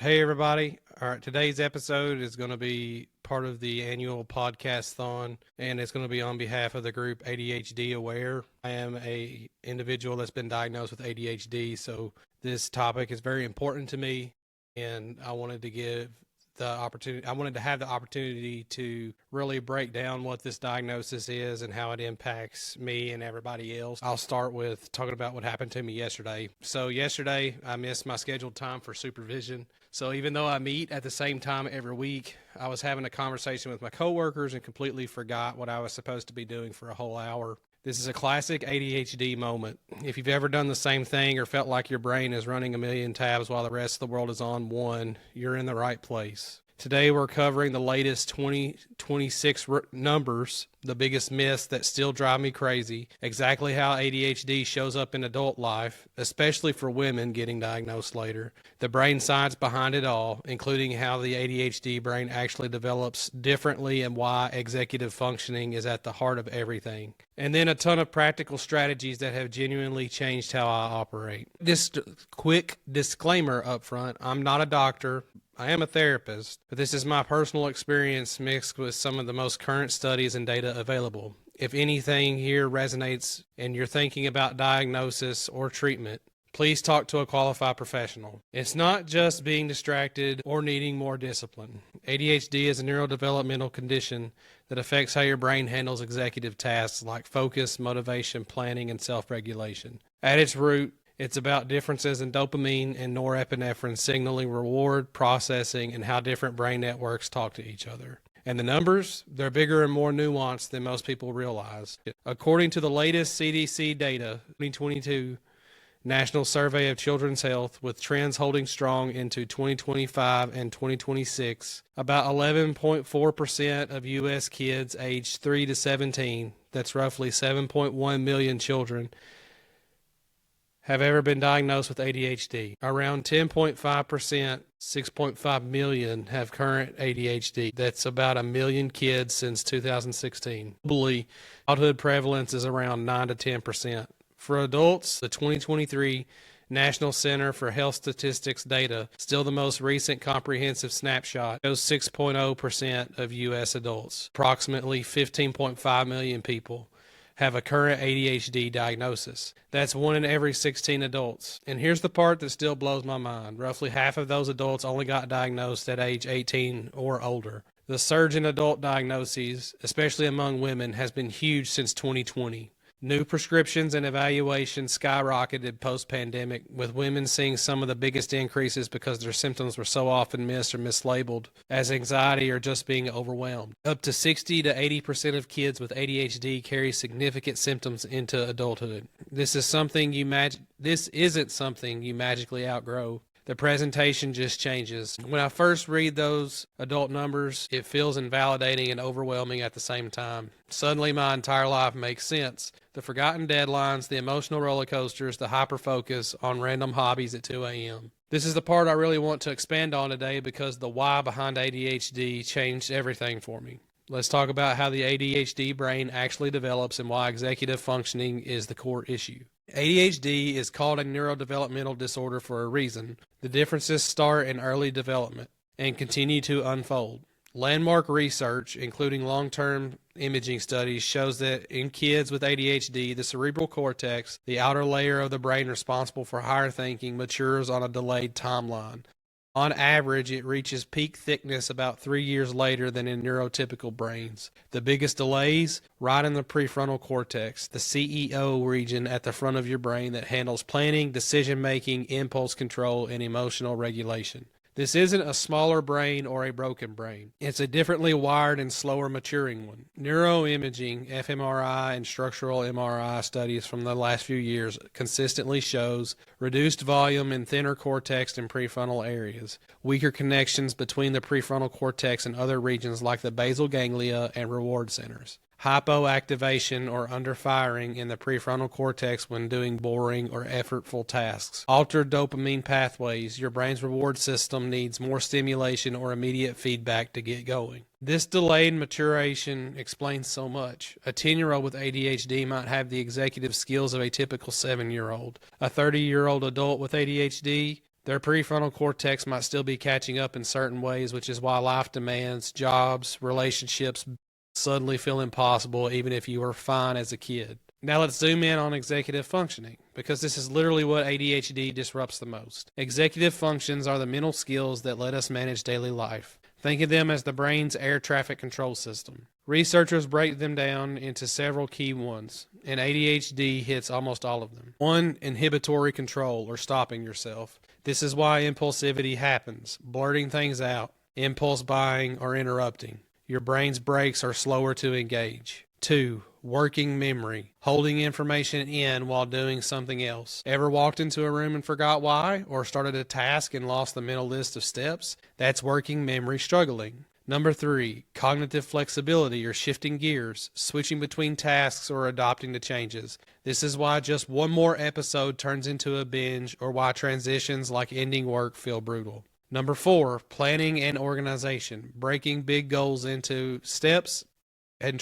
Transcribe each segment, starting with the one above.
Hey, everybody. All right, today's episode is going to be part of the annual podcast-thon, and it's going to be on behalf of the group ADHD Aware. I am a individual that's been diagnosed with ADHD, so this topic is very important to me, and I wanted to have the opportunity to really break down what this diagnosis is and how it impacts me and everybody else. I'll start with talking about what happened to me yesterday. So yesterday, I missed my scheduled time for supervision. So even though I meet at the same time every week, I was having a conversation with my coworkers and completely forgot what I was supposed to be doing for a whole hour. This is a classic ADHD moment. If you've ever done the same thing or felt like your brain is running a million tabs while the rest of the world is on one, you're in the right place. Today we're covering the latest 2026 numbers, the biggest myths that still drive me crazy, exactly how ADHD shows up in adult life, especially for women getting diagnosed later, the brain science behind it all, including how the ADHD brain actually develops differently and why executive functioning is at the heart of everything. And then a ton of practical strategies that have genuinely changed how I operate. This quick disclaimer up front, I'm not a doctor. I am a therapist, but this is my personal experience mixed with some of the most current studies and data available. If anything here resonates and you're thinking about diagnosis or treatment, please talk to a qualified professional. It's not just being distracted or needing more discipline. ADHD is a neurodevelopmental condition that affects how your brain handles executive tasks like focus, motivation, planning, and self-regulation. At its root, it's about differences in dopamine and norepinephrine signaling reward processing and how different brain networks talk to each other. And the numbers, they're bigger and more nuanced than most people realize. According to the latest CDC data, 2022 National Survey of Children's Health, with trends holding strong into 2025 and 2026, about 11.4% of U.S. kids aged 3 to 17, that's roughly 7.1 million children, have ever been diagnosed with ADHD. Around 10.5%, 6.5 million, have current ADHD. That's about a million kids since 2016. Globally, childhood prevalence is around 9 to 10%. For adults, the 2023 National Center for Health Statistics data, still the most recent comprehensive snapshot, shows 6.0% of U.S. adults, approximately 15.5 million people, have a current ADHD diagnosis. That's 1 in every 16 adults. And here's the part that still blows my mind. Roughly half of those adults only got diagnosed at age 18 or older. The surge in adult diagnoses, especially among women, has been huge since 2020. New prescriptions and evaluations skyrocketed post-pandemic, with women seeing some of the biggest increases because their symptoms were so often missed or mislabeled as anxiety or just being overwhelmed. Up to 60 to 80% of kids with ADHD carry significant symptoms into adulthood. This isn't something you magically outgrow. The presentation just changes. When I first read those adult numbers, it feels invalidating and overwhelming at the same time. Suddenly my entire life makes sense. The forgotten deadlines, the emotional roller coasters, the hyper-focus on random hobbies at 2 a.m. This is the part I really want to expand on today because the why behind ADHD changed everything for me. Let's talk about how the ADHD brain actually develops and why executive functioning is the core issue. ADHD is called a neurodevelopmental disorder for a reason. The differences start in early development and continue to unfold. Landmark research, including long-term imaging studies, shows that in kids with ADHD, the cerebral cortex, the outer layer of the brain responsible for higher thinking, matures on a delayed timeline. On average, it reaches peak thickness about 3 years later than in neurotypical brains. The biggest delays? Right in the prefrontal cortex, the CEO region at the front of your brain that handles planning, decision-making, impulse control, and emotional regulation. This isn't a smaller brain or a broken brain. It's a differently wired and slower maturing one. Neuroimaging, fMRI, and structural MRI studies from the last few years consistently shows reduced volume in thinner cortex and prefrontal areas, weaker connections between the prefrontal cortex and other regions like the basal ganglia and reward centers. Hypoactivation or underfiring in the prefrontal cortex when doing boring or effortful tasks. Altered dopamine pathways. Your brain's reward system needs more stimulation or immediate feedback to get going. This delayed maturation explains so much. A 10-year-old with ADHD might have the executive skills of a typical 7-year-old. A 30-year-old adult with ADHD Their prefrontal cortex might still be catching up in certain ways, which is why life demands, jobs, relationships suddenly feel impossible even if you were fine as a kid. Now let's zoom in on executive functioning, because this is literally what ADHD disrupts the most. Executive functions are the mental skills that let us manage daily life. Think of them as the brain's air traffic control system. Researchers break them down into several key ones, and ADHD hits almost all of them. 1. Inhibitory control, or stopping yourself. This is why impulsivity happens, blurting things out, impulse buying, or interrupting. Your brain's brakes are slower to engage. 2. Working memory, holding information in while doing something else. Ever walked into a room and forgot why, or started a task and lost the mental list of steps? That's working memory struggling. Number 3, cognitive flexibility, or shifting gears, switching between tasks or adapting to changes. This is why just one more episode turns into a binge, or why transitions like ending work feel brutal. Number 4, planning and organization, breaking big goals into steps and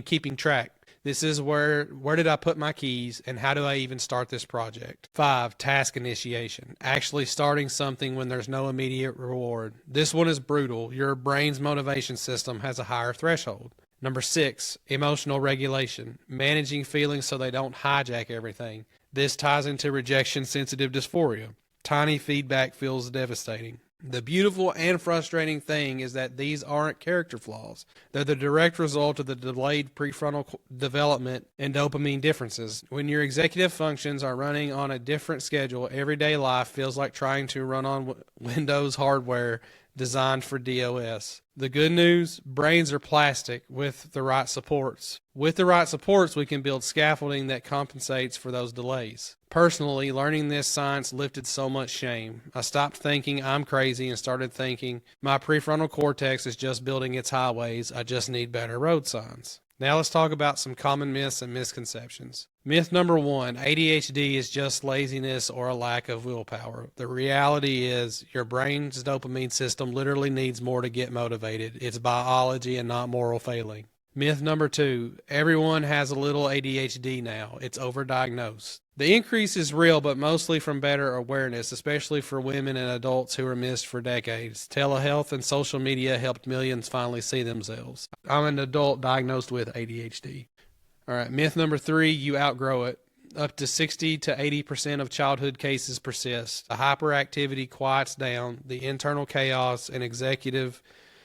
keeping track. This is where did I put my keys, and how do I even start this project? 5, task initiation, actually starting something when there's no immediate reward. This one is brutal. Your brain's motivation system has a higher threshold. Number 6, emotional regulation, managing feelings so they don't hijack everything. This ties into rejection-sensitive dysphoria. Tiny feedback feels devastating. The beautiful and frustrating thing is that these aren't character flaws. They're the direct result of the delayed prefrontal development and dopamine differences. When your executive functions are running on a different schedule, everyday life feels like trying to run on Windows hardware designed for DOS. The good news, brains are plastic with the right supports. With the right supports, we can build scaffolding that compensates for those delays. Personally, learning this science lifted so much shame. I stopped thinking I'm crazy and started thinking my prefrontal cortex is just building its highways. I just need better road signs. Now let's talk about some common myths and misconceptions. Myth number 1, ADHD is just laziness or a lack of willpower. The reality is your brain's dopamine system literally needs more to get motivated. It's biology and not moral failing. Myth number 2, everyone has a little ADHD now. It's overdiagnosed. The increase is real, but mostly from better awareness, especially for women and adults who were missed for decades. Telehealth and social media helped millions finally see themselves. I'm an adult diagnosed with ADHD. All right, myth number 3, you outgrow it. Up to 60 to 80% of childhood cases persist. The hyperactivity quiets down. The internal chaos and executive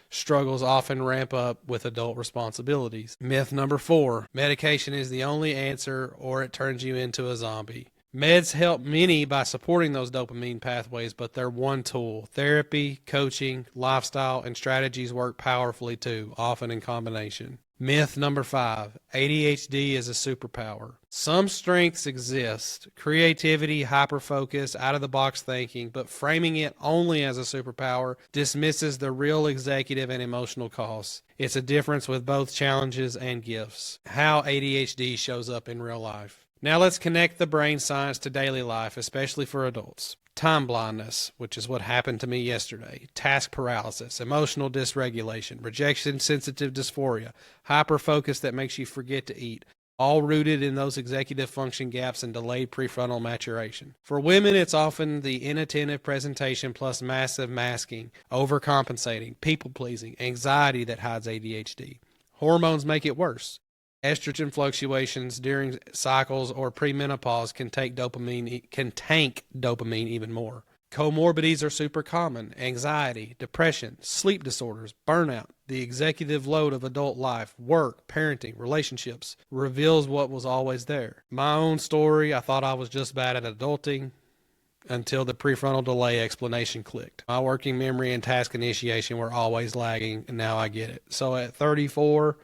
struggles often ramp up with adult responsibilities. Myth number 4, medication is the only answer or it turns you into a zombie. Meds help many by supporting those dopamine pathways, but they're one tool. Therapy, coaching, lifestyle, and strategies work powerfully too, often in combination. Myth number 5, ADHD is a superpower. Some strengths exist, creativity, hyperfocus, out-of-the-box thinking, but framing it only as a superpower dismisses the real executive and emotional costs. It's a difference with both challenges and gifts. How ADHD shows up in real life. Now let's connect the brain science to daily life, especially for adults. Time blindness, which is what happened to me yesterday. Task paralysis, emotional dysregulation, rejection-sensitive dysphoria, hyperfocus that makes you forget to eat, all rooted in those executive function gaps and delayed prefrontal maturation. For women, it's often the inattentive presentation plus massive masking, overcompensating, people-pleasing, anxiety that hides ADHD. Hormones make it worse. Estrogen fluctuations during cycles or premenopause can tank dopamine even more. Comorbidities are super common. Anxiety, depression, sleep disorders, burnout. The executive load of adult life, work, parenting, relationships reveals what was always there. My own story, I thought I was just bad at adulting until the prefrontal delay explanation clicked. My working memory and task initiation were always lagging, and now I get it. So at 34,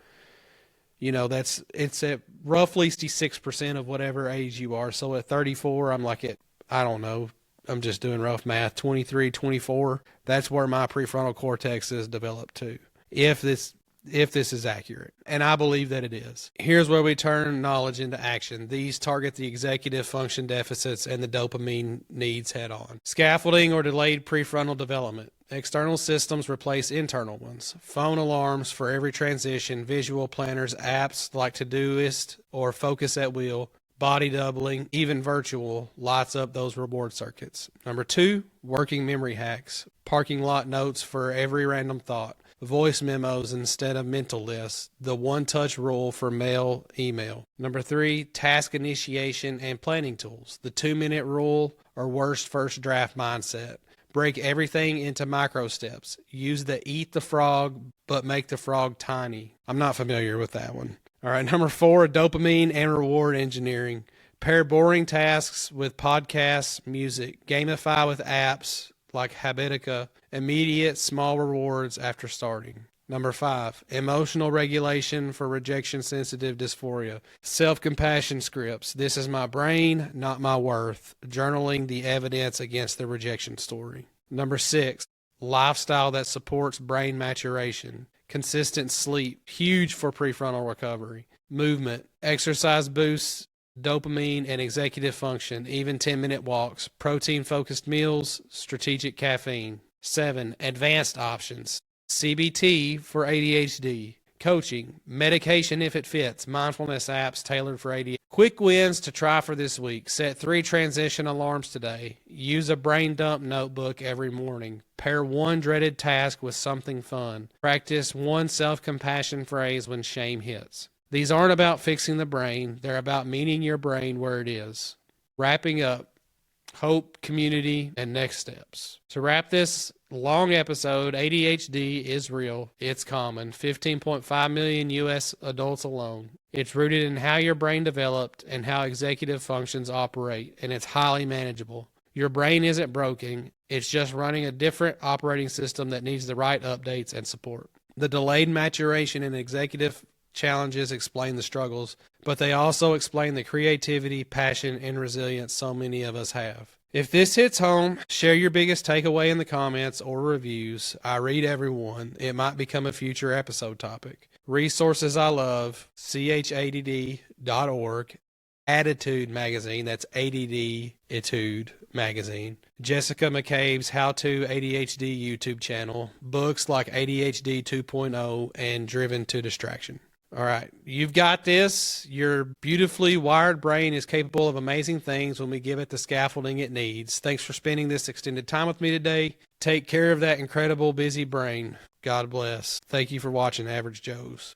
it's at roughly 66% of whatever age you are. So at 34, I'm like I don't know, I'm just doing rough math, 23, 24. That's where my prefrontal cortex is developed to, if this is accurate. And I believe that it is. Here's where we turn knowledge into action. These target the executive function deficits and the dopamine needs head on. Scaffolding or delayed prefrontal development. External systems replace internal ones. Phone alarms for every transition, visual planners, apps like Todoist or Focus at Wheel. body doubling, even virtual, lights up those reward circuits. Number 2, working memory hacks. Parking lot notes for every random thought. Voice memos instead of mental lists. The one-touch rule for mail, email. Number 3, task initiation and planning tools. The 2-minute rule or worst first draft mindset. Break everything into micro steps. Use the eat the frog, but make the frog tiny. I'm not familiar with that one. All right, number 4, dopamine and reward engineering. Pair boring tasks with podcasts, music. Gamify with apps like Habitica. Immediate small rewards after starting. Number 5, emotional regulation for rejection-sensitive dysphoria. Self-compassion scripts. This is my brain, not my worth. Journaling the evidence against the rejection story. Number 6, lifestyle that supports brain maturation. Consistent sleep. Huge for prefrontal recovery. Movement. Exercise boosts dopamine and executive function. Even 10-minute walks. Protein-focused meals. Strategic caffeine. 7, advanced options. CBT for ADHD, coaching, medication if it fits, mindfulness apps tailored for ADHD. Quick wins to try for this week. Set 3 transition alarms today. Use a brain dump notebook every morning. Pair one dreaded task with something fun. Practice one self-compassion phrase when shame hits. These aren't about fixing the brain. They're about meeting your brain where it is. Wrapping up, hope, community, and next steps. To wrap this long episode, ADHD is real. It's common. 15.5 million U.S. adults alone. It's rooted in how your brain developed and how executive functions operate, and it's highly manageable. Your brain isn't broken. It's just running a different operating system that needs the right updates and support. The delayed maturation and executive challenges explain the struggles, but they also explain the creativity, passion, and resilience so many of us have. If this hits home, share your biggest takeaway in the comments or reviews. I read every one. It might become a future episode topic. Resources I love, chadd.org, Attitude Magazine, that's ADD Etude Magazine, Jessica McCabe's How to ADHD YouTube channel, books like ADHD 2.0 and Driven to Distraction. All right, you've got this. Your beautifully wired brain is capable of amazing things when we give it the scaffolding it needs. Thanks for spending this extended time with me today. Take care of that incredible busy brain. God bless. Thank you for watching Average Joes.